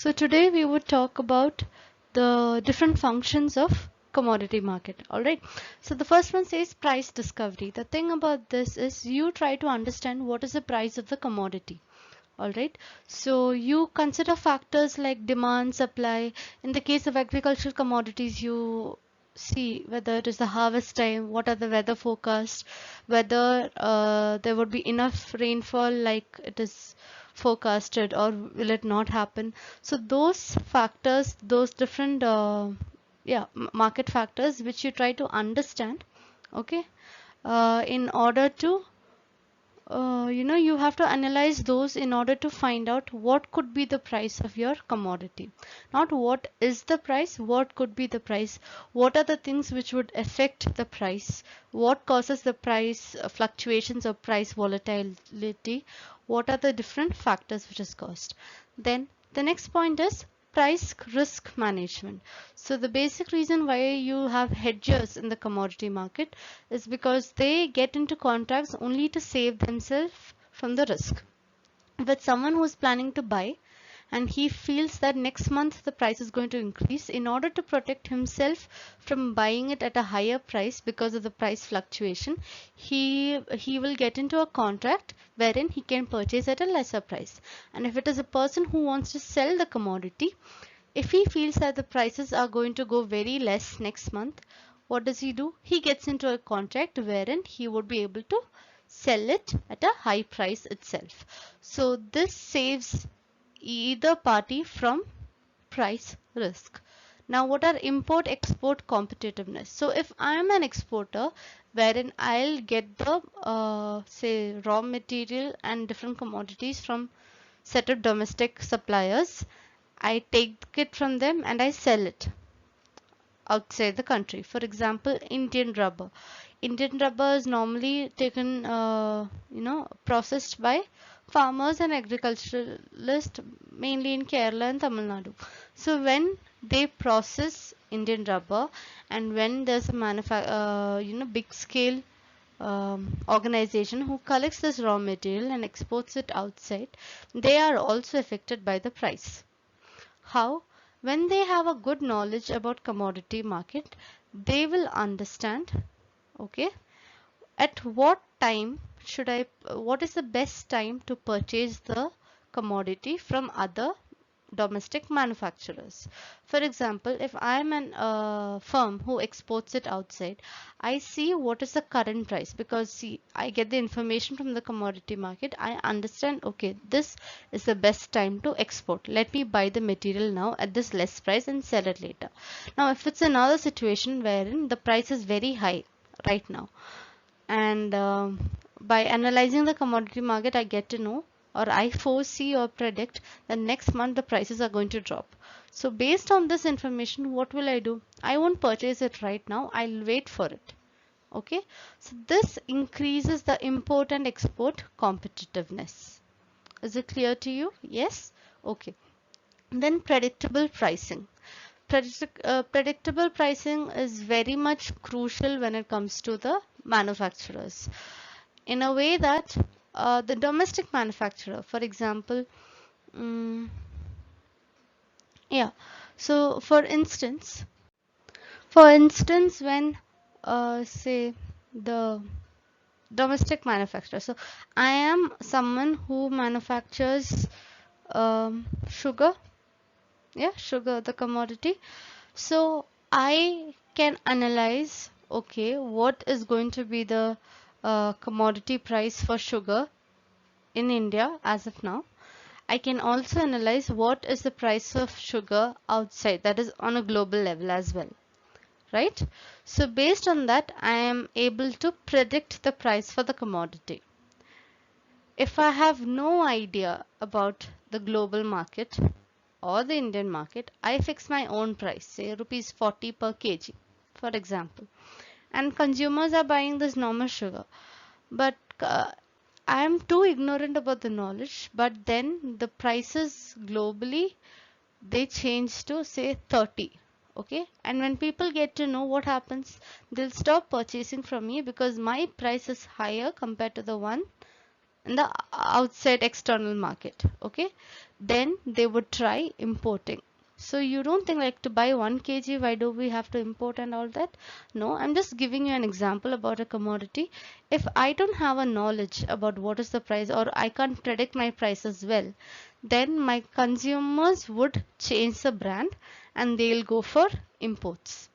So today we would talk about the different functions of commodity market. All right. So the first one says price discovery. The thing about this is you try to understand what is the price of the commodity. All right. So you consider factors like demand, supply. In the case of agricultural commodities, you see whether it is the harvest time, what are the weather forecasts, whether there would be enough rainfall like it is forecasted or will it not happen. So those factors, those different market factors which you try to understand, okay, in order to you have to analyze those in order to find out what could be the price of your commodity. Not what is the price, what could be the price, what are the things which would affect the price, what causes the price fluctuations or price volatility, what are the different factors which is caused. Then the next point is price risk management. So the basic reason why you have hedgers in the commodity market is because they get into contracts only to save themselves from the risk. With someone who is planning to buy and he feels that next month the price is going to increase, in order to protect himself from buying it at a higher price because of the price fluctuation, he will get into a contract wherein he can purchase at a lesser price. And if it is a person who wants to sell the commodity, if he feels that the prices are going to go very less next month, what does he do? He gets into a contract wherein he would be able to sell it at a high price itself. So this saves either party from price risk. Now, what are import export competitiveness? So if I'm an exporter wherein I'll get the say raw material and different commodities from set of domestic suppliers, I take it from them and I sell it outside the country. For example, Indian rubber. Indian rubber is normally taken, processed by farmers and agriculturalists, mainly in Kerala and Tamil Nadu. So when they process Indian rubber, and when there's a big scale organization who collects this raw material and exports it outside, they are also affected by the price. How? When they have a good knowledge about commodity market, they will understand, okay, at what time what is the best time to purchase the commodity from other domestic manufacturers. For example, if I am an firm who exports it outside, I see what is the current price, because see, I get the information from the commodity market. I understand, okay, this is the best time to export. Let me buy the material now at this less price and sell it later. Now, if it's another situation wherein the price is very high right now, and by analyzing the commodity market, I get to know, or I foresee or predict that next month the prices are going to drop. So based on this information, what will I do? I won't purchase it right now. I'll wait for it. Okay. So this increases the import and export competitiveness. Is it clear to you? Yes. Okay. Then predictable pricing. Predictable pricing is very much crucial when it comes to the manufacturers, in a way that the domestic manufacturer, for example, um, yeah, so for instance, when say the domestic manufacturer, so I am someone who manufactures sugar, yeah, sugar, the commodity. So I can analyze, okay, what is going to be the commodity price for sugar in India as of now. I can also analyze what is the price of sugar outside, that is on a global level as well, right? So based on that, I am able to predict the price for the commodity. If I have no idea about the global market or the Indian market, I fix my own price, say rupees 40 per kg, for example. And consumers are buying this normal sugar. But I am too ignorant about the knowledge, but then the prices globally, they change to say 30. Okay, and when people get to know, what happens, they'll stop purchasing from me because my price is higher compared to the one in the outside external market. Okay, then they would try importing. So you don't think like to buy 1 kg, why do we have to import and all that? No, I'm just giving you an example about a commodity. If I don't have a knowledge about what is the price, or I can't predict my prices well, then my consumers would change the brand and they'll go for imports.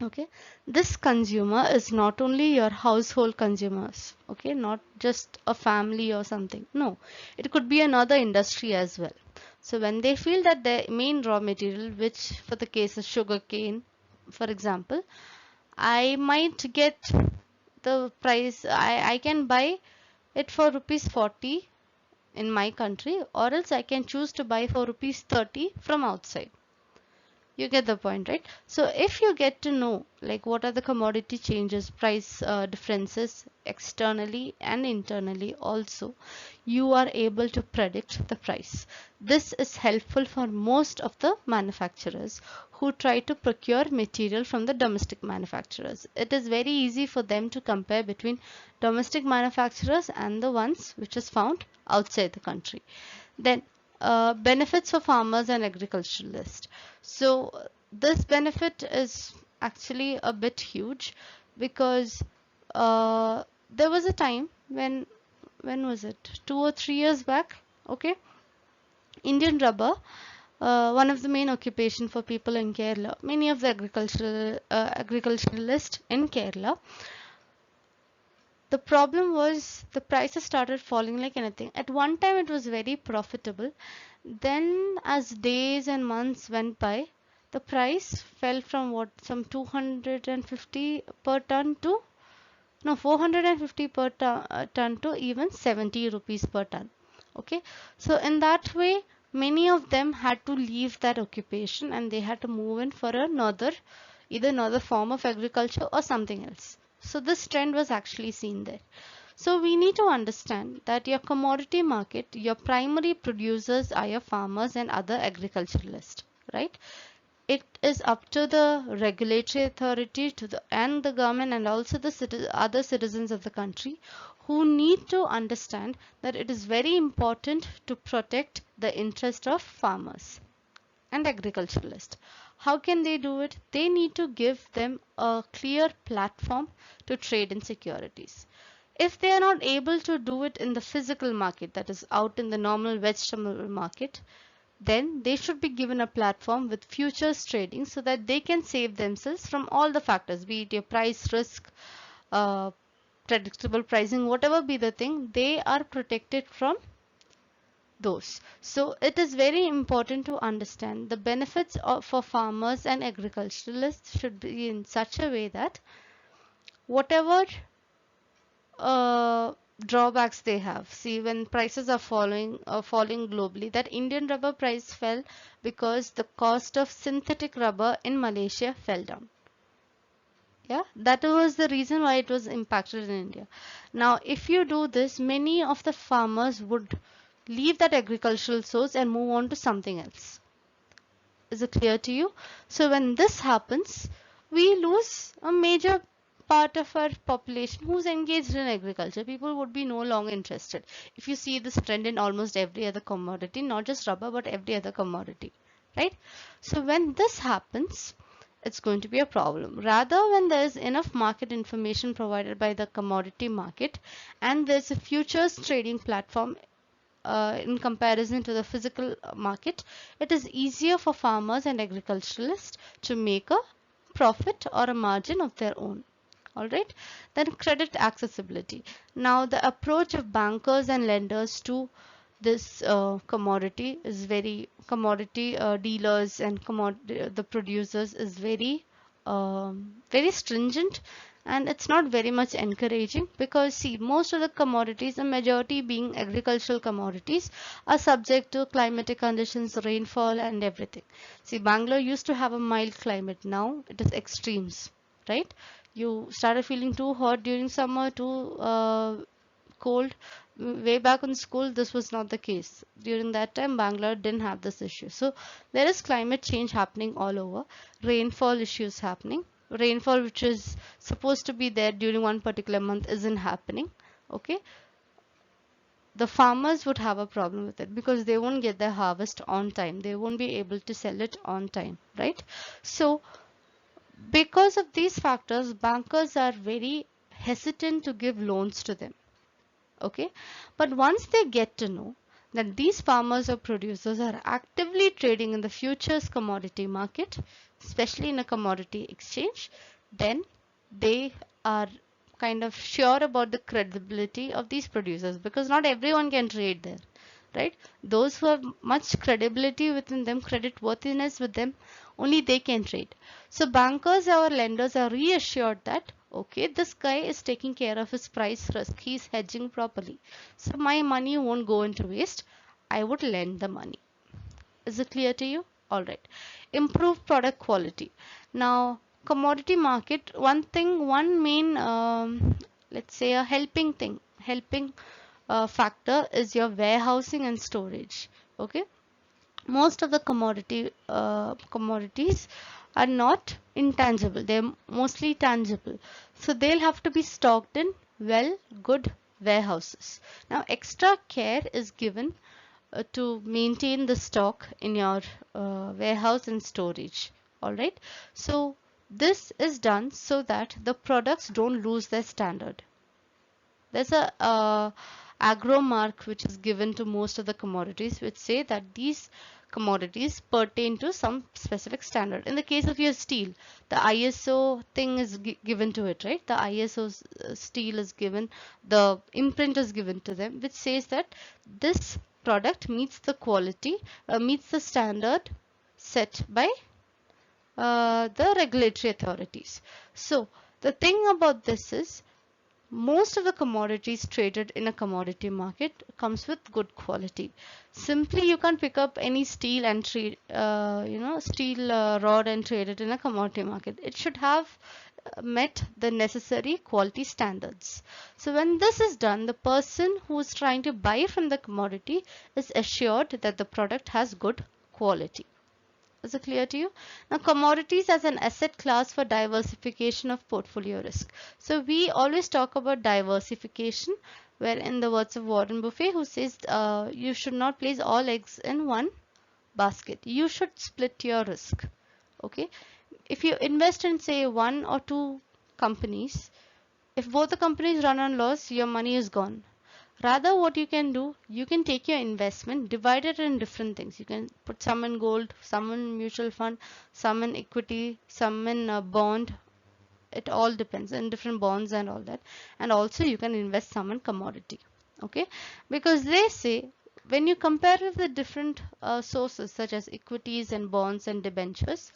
Okay, this consumer is not only your household consumers, okay, not just a family or something. No, it could be another industry as well. So when they feel that their main raw material, which for the case of sugar cane, for example, I might get the price, I can buy it for rupees 40 in my country, or else I can choose to buy for rupees 30 from outside. You get the point, right? So if you get to know like what are the commodity changes, price differences externally and internally also, you are able to predict the price. This is helpful for most of the manufacturers who try to procure material from the domestic manufacturers. It is very easy for them to compare between domestic manufacturers and the ones which is found outside the country. Then benefits for farmers and agriculturalists. So this benefit is actually a bit huge because there was a time when was it? 2 or 3 years back? Okay, Indian rubber, one of the main occupation for people in Kerala. Many of the agriculturalists in Kerala, the problem was the prices started falling like anything. At one time, it was very profitable. Then, as days and months went by, the price fell from what, some 250 per ton to, no, 450 per ton to even 70 rupees per ton. Okay, so in that way, many of them had to leave that occupation and they had to move in for another, either another form of agriculture or something else. So this trend was actually seen there. So we need to understand that your commodity market, your primary producers are your farmers and other agriculturalists, right? It is up to the regulatory authority to the and the government and also the other citizens of the country who need to understand that it is very important to protect the interest of farmers and agriculturalists. How can they do it? They need to give them a clear platform to trade in securities. If they are not able to do it in the physical market, that is out in the normal vegetable market, then they should be given a platform with futures trading so that they can save themselves from all the factors, be it your price risk, uh, predictable pricing, whatever be the thing, they are protected from those. So it is very important to understand the benefits for farmers and agriculturalists should be in such a way that whatever uh, drawbacks they have. See, when prices are falling globally, that Indian rubber price fell because the cost of synthetic rubber in Malaysia fell down. Yeah, that was the reason why it was impacted in India. Now, if you do this, many of the farmers would leave that agricultural source and move on to something else. Is it clear to you? So when this happens, we lose a major part of our population who's engaged in agriculture. People would be no longer interested. If you see this trend in almost every other commodity, not just rubber, but every other commodity, right? So when this happens, it's going to be a problem. Rather, when there is enough market information provided by the commodity market and there's a futures trading platform in comparison to the physical market, it is easier for farmers and agriculturalists to make a profit or a margin of their own. All right. Then credit accessibility. Now the approach of bankers and lenders to this commodity is very commodity dealers and the producers is very stringent, and it's not very much encouraging because see, most of the commodities, the majority being agricultural commodities, are subject to climatic conditions, rainfall and everything. See, Bangalore used to have a mild climate, now it is extremes, right? You started feeling too hot during summer, too cold. Way back in school, this was not the case. During that time, Bangalore didn't have this issue. So there is climate change happening all over. Rainfall issues happening. Rainfall which is supposed to be there during one particular month isn't happening. Okay. the farmers would have a problem with it because they won't get their harvest on time. They won't be able to sell it on time, right? So because of these factors, bankers are very hesitant to give loans to them. Okay, but once they get to know that these farmers or producers are actively trading in the futures commodity market, especially in a commodity exchange, then they are kind of sure about the credibility of these producers, because not everyone can trade there, right? Those who have much credibility within them, credit worthiness with them, only they can trade. So bankers or lenders are reassured that okay, this guy is taking care of his price risk, he's hedging properly, so my money won't go into waste, I would lend the money. Is it clear to you? All right. Improve product quality. Now, commodity market, one thing, one main, let's say a helping factor is your warehousing and storage. Okay. Most of the commodities are not intangible. They're mostly tangible. So they'll have to be stocked in good warehouses. Now, extra care is given to maintain the stock in your warehouse and storage. All right. So this is done so that the products don't lose their standard. There's a agro mark which is given to most of the commodities, which say that these commodities pertain to some specific standard. In the case of your steel, the ISO thing is given to it, right? The ISO steel is given, the imprint is given to them, which says that this product meets the quality, meets the standard set by the regulatory authorities. So the thing about this is, most of the commodities traded in a commodity market comes with good quality. Simply you can't pick up any steel and trade, steel rod and trade it in a commodity market. It should have met the necessary quality standards. So when this is done, the person who is trying to buy from the commodity is assured that the product has good quality. Is it clear to you? Now, commodities as an asset class for diversification of portfolio risk. So we always talk about diversification, where in the words of Warren Buffett, who says you should not place all eggs in one basket. You should split your risk. Okay. If you invest in say one or two companies, if both the companies run on loss, your money is gone. Rather, what you can do, you can take your investment, divide it in different things. You can put some in gold, some in mutual fund, some in equity, some in a bond. It all depends in different bonds and all that. And also you can invest some in commodity. Okay, because they say when you compare with the different sources such as equities and bonds and debentures,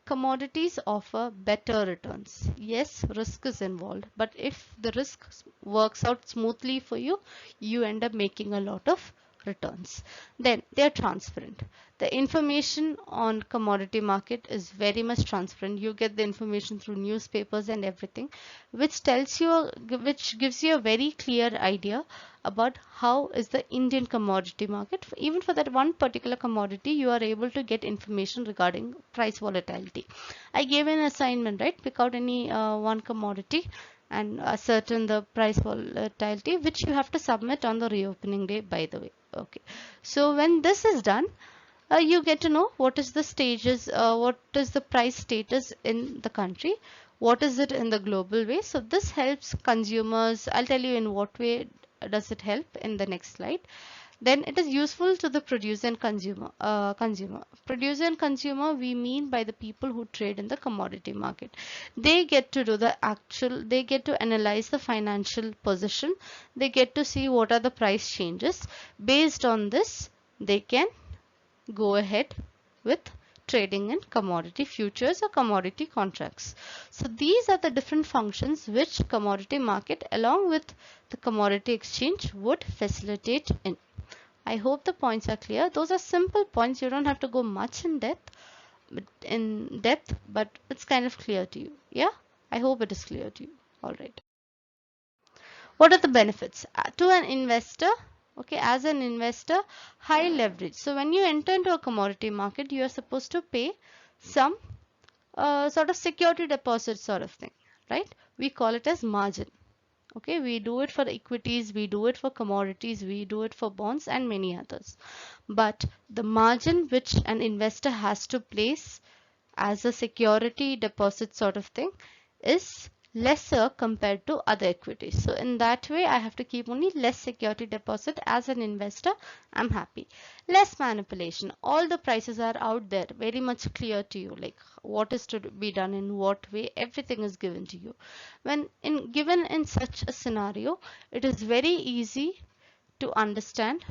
commodities offer better returns. Yes, risk is involved, but if the risk works out smoothly for you, you end up making a lot of returns. Then they are transparent. The information on commodity market is very much transparent. You get the information through newspapers and everything, which tells you, which gives you a very clear idea about how is the Indian commodity market. Even for that one particular commodity, you are able to get information regarding price volatility. I gave an assignment, right? Pick out any one commodity and ascertain the price volatility, which you have to submit on the reopening day, by the way. Okay, so when this is done, you get to know what is the stages, what is the price status in the country, what is it in the global way. So this helps consumers. I'll tell you in what way does it help in the next slide. Then it is useful to the producer and consumer. Producer and consumer, we mean by the people who trade in the commodity market. They get to do the actual, they get to analyze the financial position. They get to see what are the price changes. Based on this, they can go ahead with trading in commodity futures or commodity contracts. So these are the different functions which commodity market along with the commodity exchange would facilitate in. I hope the points are clear. Those are simple points. You don't have to go much in depth, but it's kind of clear to you. Yeah, I hope it is clear to you. All right. What are the benefits to an investor? Okay, as an investor, high leverage. So when you enter into a commodity market, you are supposed to pay some sort of security deposit sort of thing, right? We call it as margin. Okay, we do it for equities, we do it for commodities, we do it for bonds and many others. But the margin which an investor has to place as a security deposit sort of thing is lesser compared to other equities. So in that way, I have to keep only less security deposit as an investor. I'm happy. Less manipulation. All the prices are out there, very much clear to you, like what is to be done in what way, everything is given to you. When given in such a scenario, it is very easy to understand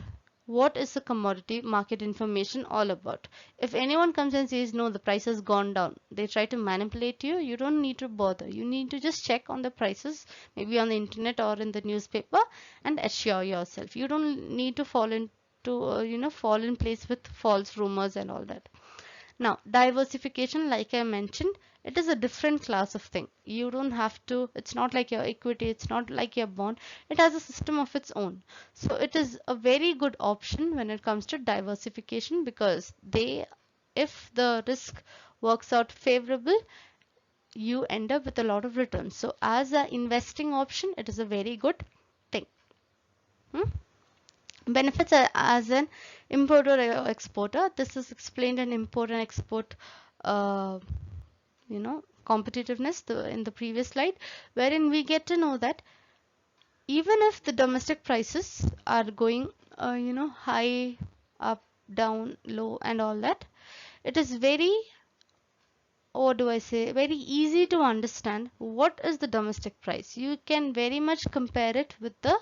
what is the commodity market information all about. If anyone comes and says no, the price has gone down, they try to manipulate you, you don't need to bother. You need to just check on the prices, maybe on the internet or in the newspaper, and assure yourself. You don't need to fall into fall in place with false rumors and all that. Now, diversification, like I mentioned, it is a different class of thing. You don't have to, it's not like your equity, it's not like your bond. It has a system of its own. So it is a very good option when it comes to diversification, because if the risk works out favorable, you end up with a lot of returns. So as an investing option, it is a very good thing. Hmm? Benefits as an importer or exporter. This is explained in import and export uh, competitiveness in the previous slide, wherein we get to know that even if the domestic prices are going high, up, down, low and all that, it is very, what do I say, very easy to understand what is the domestic price. You can very much compare it with the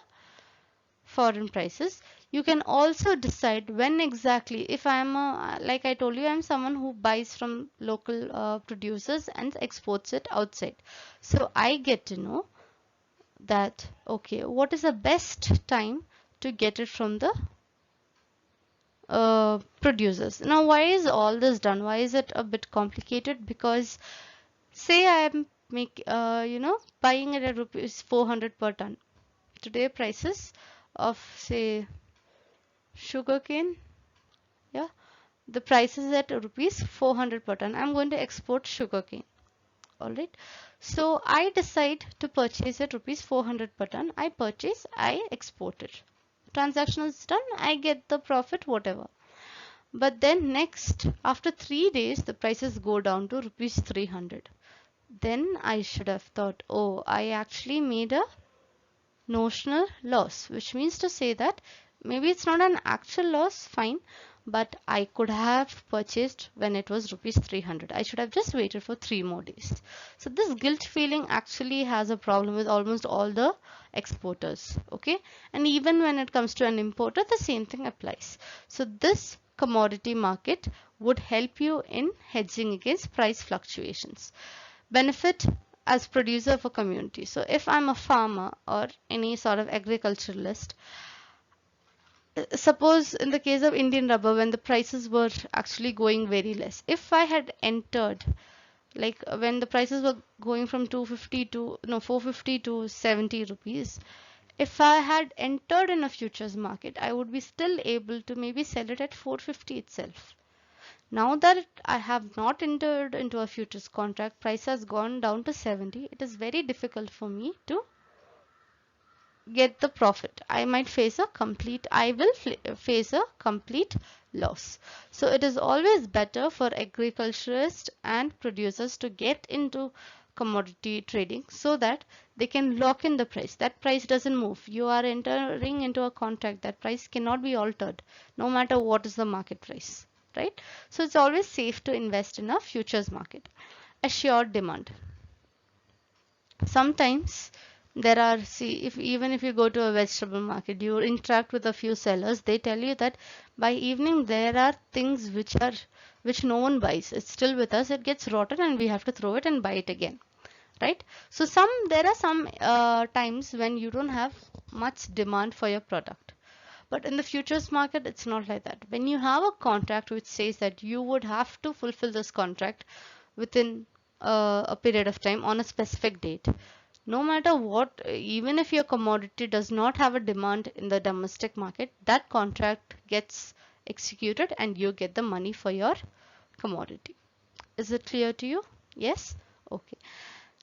foreign prices. You can also decide when exactly, if I'm like I told you, I'm someone who buys from local producers and exports it outside. So I get to know that, okay, what is the best time to get it from the producers. Now, why is all this done? Why is it a bit complicated? Because say I am buying it at rupees 400 per ton. Today prices of say sugarcane, yeah, the price is at rupees 400 per ton. I'm going to export sugarcane. All right. So I decide to purchase at rupees 400 per ton. I purchase, I export it. Transaction is done. I get the profit, whatever. But then next, after 3 days, the prices go down to rupees 300. Then I should have thought, oh, I actually made a notional loss, which means to say that maybe it's not an actual loss, fine, but I could have purchased when it was rupees 300. I should have just waited for 3 more days. So this guilt feeling actually has a problem with almost all the exporters. Okay, and even when it comes to an importer, the same thing applies. So this commodity market would help you in hedging against price fluctuations. Benefit as producer of a community. So if I'm a farmer or any sort of agriculturalist, suppose in the case of Indian rubber, when the prices were actually going very less, if I had entered, like when the prices were going from 250 to no 450 to 70 rupees, if I had entered in a futures market, I would be still able to maybe sell it at 450 itself. Now that I have not entered into a futures contract, price has gone down to 70. It is very difficult for me to get the profit. I will face a complete loss. So it is always better for agriculturists and producers to get into commodity trading so that they can lock in the price. That price doesn't move. You are entering into a contract. That price cannot be altered no matter what is the market price, right? So it's always safe to invest in a futures market. Assured demand. Sometimes there are, see, if even if you go to a vegetable market, you interact with a few sellers, they tell you that by evening there are things which no one buys. It's still with us, it gets rotten and we have to throw it and buy it again, right? So there are some times when you don't have much demand for your product. But in the futures market, it's not like that. When you have a contract which says that you would have to fulfill this contract within a period of time on a specific date, no matter what, even if your commodity does not have a demand in the domestic market, that contract gets executed and you get the money for your commodity. Is it clear to you? Yes? Okay.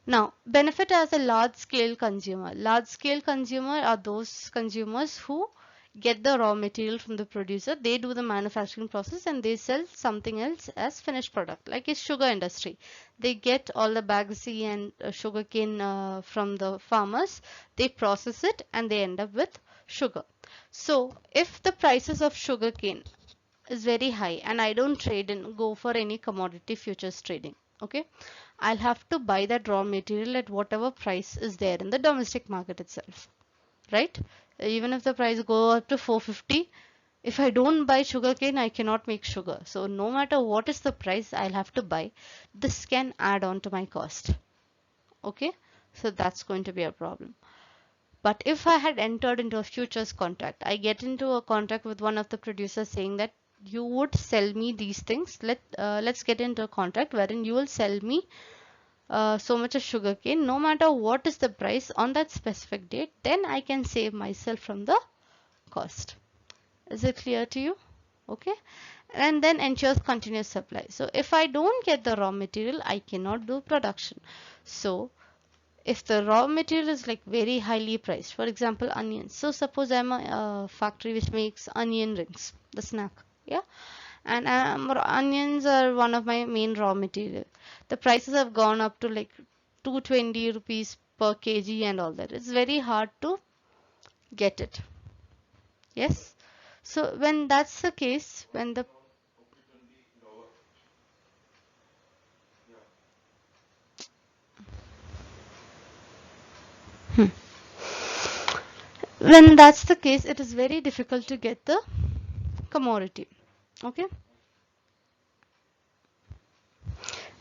Now, benefit as a large scale consumer. Large scale consumer are those consumers who get the raw material from the producer. They do the manufacturing process and they sell something else as finished product, like a sugar industry. They get all the bagasse and sugarcane from the farmers. They process it and they end up with sugar. So, if the prices of sugarcane is very high and I don't trade and go for any commodity futures trading, okay, I'll have to buy that raw material at whatever price is there in the domestic market itself, right? Even if the price go up to 450, if I don't buy sugarcane, I cannot make sugar. So no matter what is the price, I'll have to buy. This can add on to my cost. Okay, so that's going to be a problem. But if I had entered into a futures contract, I get into a contract with one of the producers saying that you would sell me these things. Let's get into a contract wherein you will sell me so much of sugarcane, no matter what is the price on that specific date. Then I can save myself from the cost. Is it clear to you? Okay. And then ensures continuous supply. So if I don't get the raw material, I cannot do production. So if the raw material is like very highly priced, for example onions, so suppose I'm a factory which makes onion rings, the snack, yeah, and onions are one of my main raw material. The prices have gone up to like 220 rupees per kg and all that. It's very hard to get it. Yes, so when that's the case, when the hmm. When that's the case, it is very difficult to get the commodity. Okay,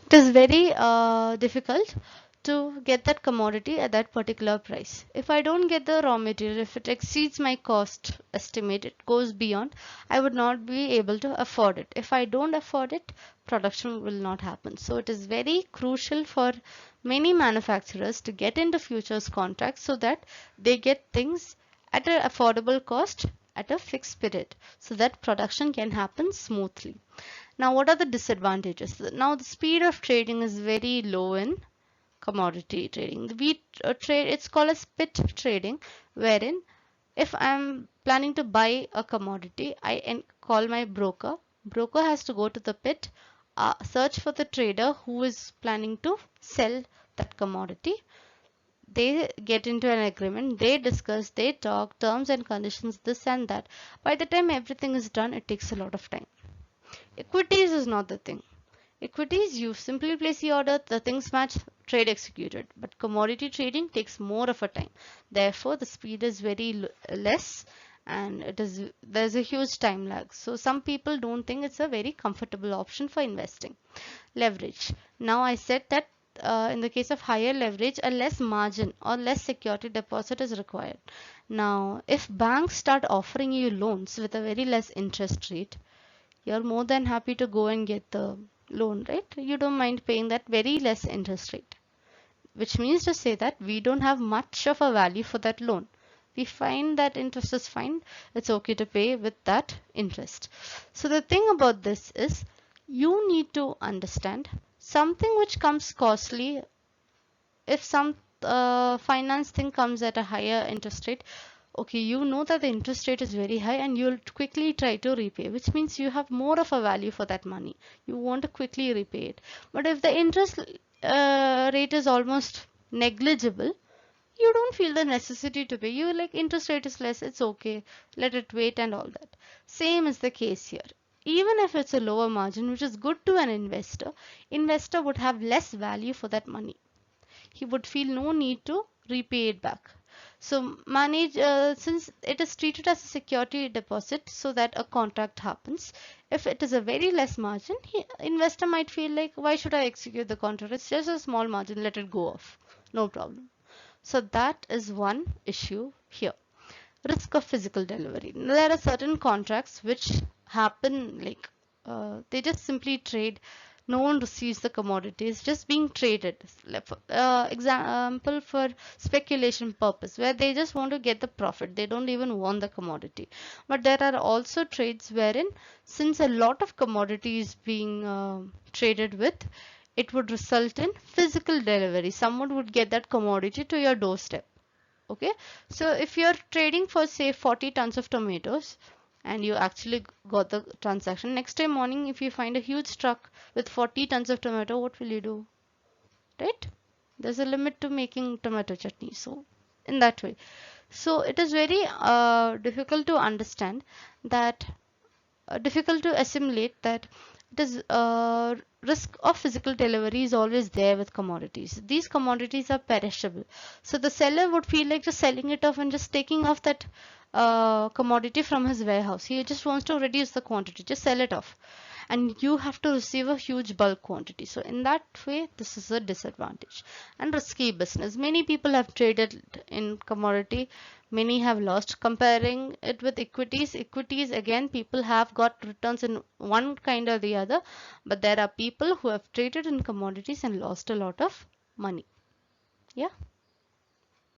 it is very difficult to get that commodity at that particular price. If I don't get the raw material, if it exceeds my cost estimate, it goes beyond, I would not be able to afford it. If I don't afford it, production will not happen. So it is very crucial for many manufacturers to get into futures contracts so that they get things at an affordable cost at a fixed period so that production can happen smoothly. Now, what are the disadvantages? Now, the speed of trading is very low in commodity trading. The wheat trade, it's called as pit trading, wherein if I'm planning to buy a commodity, I call my broker. Broker has to go to the pit, search for the trader who is planning to sell that commodity. They get into an agreement, they discuss, they talk terms and conditions, this and that. By the time everything is done, it takes a lot of time. Equities is not the thing. Equities, you simply place the order, the things match, trade executed. But commodity trading takes more of a time. Therefore, the speed is very less and there's a huge time lag. So some people don't think it's a very comfortable option for investing. Leverage. Now I said that in the case of higher leverage, a less margin or less security deposit is required. Now, if banks start offering you loans with a very less interest rate, you're more than happy to go and get the loan, right? You don't mind paying that very less interest rate, which means to say that we don't have much of a value for that loan. We find that interest is fine. It's okay to pay with that interest. So the thing about this is you need to understand something which comes costly. If some finance thing comes at a higher interest rate, okay, you know that the interest rate is very high and you'll quickly try to repay, which means you have more of a value for that money. You want to quickly repay it. But if the interest rate is almost negligible, you don't feel the necessity to pay. You like interest rate is less, it's okay, let it wait and all that. Same is the case here. Even if it's a lower margin, which is good to an investor, investor would have less value for that money. He would feel no need to repay it back. So manage since it is treated as a security deposit so that a contract happens. If it is a very less margin, investor might feel like why should I execute the contract? It's just a small margin, let it go off. No problem. So that is one issue here. Risk of physical delivery. Now, there are certain contracts which happen like they just simply trade. No one receives the commodities, just being traded. Example for speculation purpose, where they just want to get the profit. They don't even want the commodity. But there are also trades wherein, since a lot of commodities being traded with, it would result in physical delivery. Someone would get that commodity to your doorstep. Okay, so if you're trading for say 40 tons of tomatoes and you actually got the transaction, next day morning if you find a huge truck with 40 tons of tomato, what will you do? Right? There's a limit to making tomato chutney. So in that way, so it is very difficult to understand that, difficult to assimilate that it is risk of physical delivery is always there with commodities. These commodities are perishable, so the seller would feel like just selling it off and just taking off that commodity from his warehouse. He just wants to reduce the quantity, just sell it off, and you have to receive a huge bulk quantity. So in that way, this is a disadvantage and risky business. Many people have traded in commodity, many have lost. Comparing it with equities, equities again, people have got returns in one kind or the other, but there are people who have traded in commodities and lost a lot of money. Yeah.